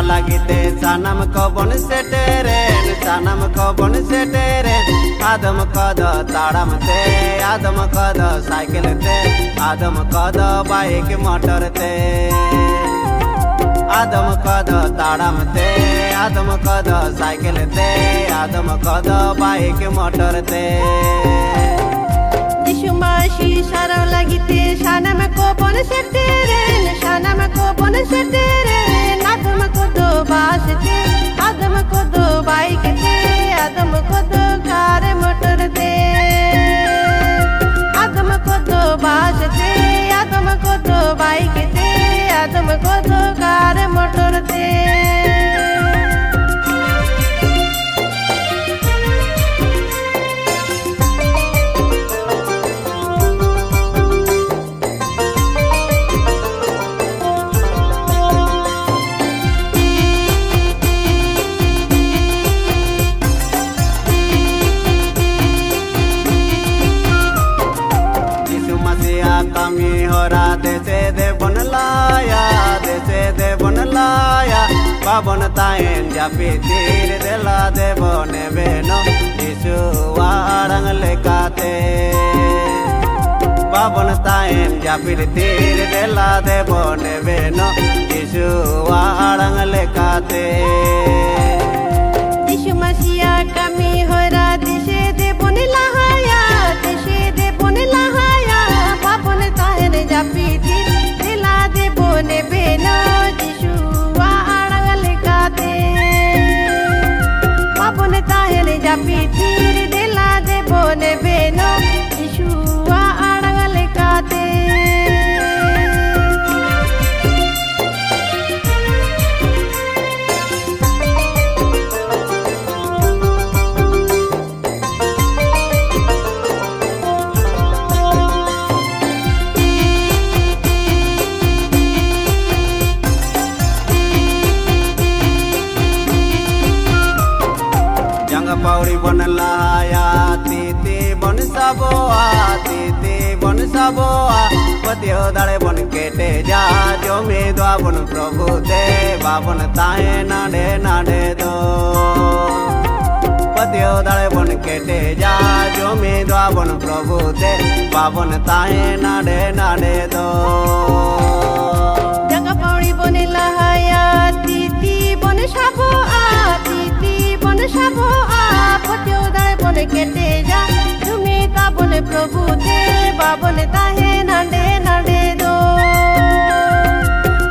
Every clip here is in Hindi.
लगते सनम को बन से टेरेन सनम को बन से टेरेन आदम कद ताड़म ते आदम कद साइकिल ते आदम कद बाइक मोटर ते आदम कद ताड़म ते आदम कद साइकिल ते आदम कद बाइक मोटर ते दिशुमाशी शरण लगते सनम को बन से टेरेन सनम को बन से टेरेन आदम को दो बासते आदम को दो बाइक ते आदम को दो कार मोटर ते आदम को दो बासते आदम को दो बाइक ते आदम को दो कार मोटर ते कमी हो रहा देसे दे बन लाया बाबन तायन जापी तीर देला दे बने बेनो यीशु वारंग लेकाते बाबन तायन जापी तीर देला दे बने बेनो यीशु वारंग लेकाते यीशु मसीहा कमी हो रहा देसे दे बन लाया देसे दे बन लाया बाबन तायन जापी तीर देला दे बने बेनो यीशु वारंग लेकाते बाबन तायन जापी तीर देला दे बने बेनो यीशु वारंग लेकाते पौड़ी बन लाया तीती बन सबोआ पतियो दाड़े बन केटे जा जो मेदवा बन प्रभु दे बाबन ताए नाडे नाडे दो पतियो दाड़े बन केटे जा जो मेदवा बन प्रभु दे बाबन ताए नाडे नाडे दो जगह पौड़ी बन लाया तीती बन सबोआ तीती बन सबोआ पतियो दाड़े बन केटे जा तुम्हें बन प्रभु दे बाबन ताहे नाडे नाडे दो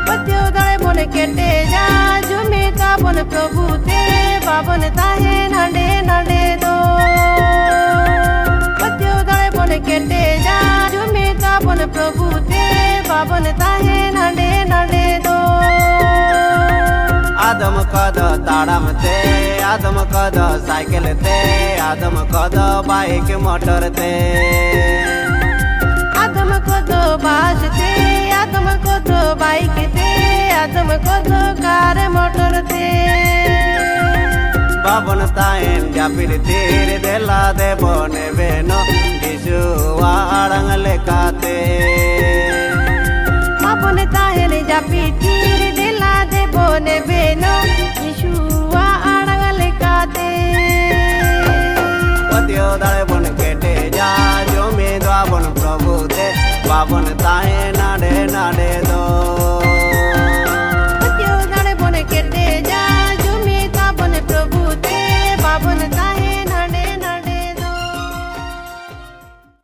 पतियो दाड़े बन केटे जा तुम्हें बन प्रभु दे बाबन ताहे नाडे नाडे दो पतियो दाड़े बन केटे जा तुम्हें बन प्रभु दे बाबन ताहे नाडे नाडे दो आदम कद ताड़म ते आदम कद साइकिल ते आदम कद बाइक मोटर ते आदम कद बास ते आदम कद बाइक ते आदम कद कार मोटर ते बाबन तायन जापिर तीर देला दे बने बेनो यीशु वारंग लेकाते बाबन तायन जापी तीर देला दे बने बेनो यीशु वारंग लेकाते पतियो दाड़े बन केटे जा जो मेदवा बन प्रभु दे बाबन ताए नाडे नाडे दो।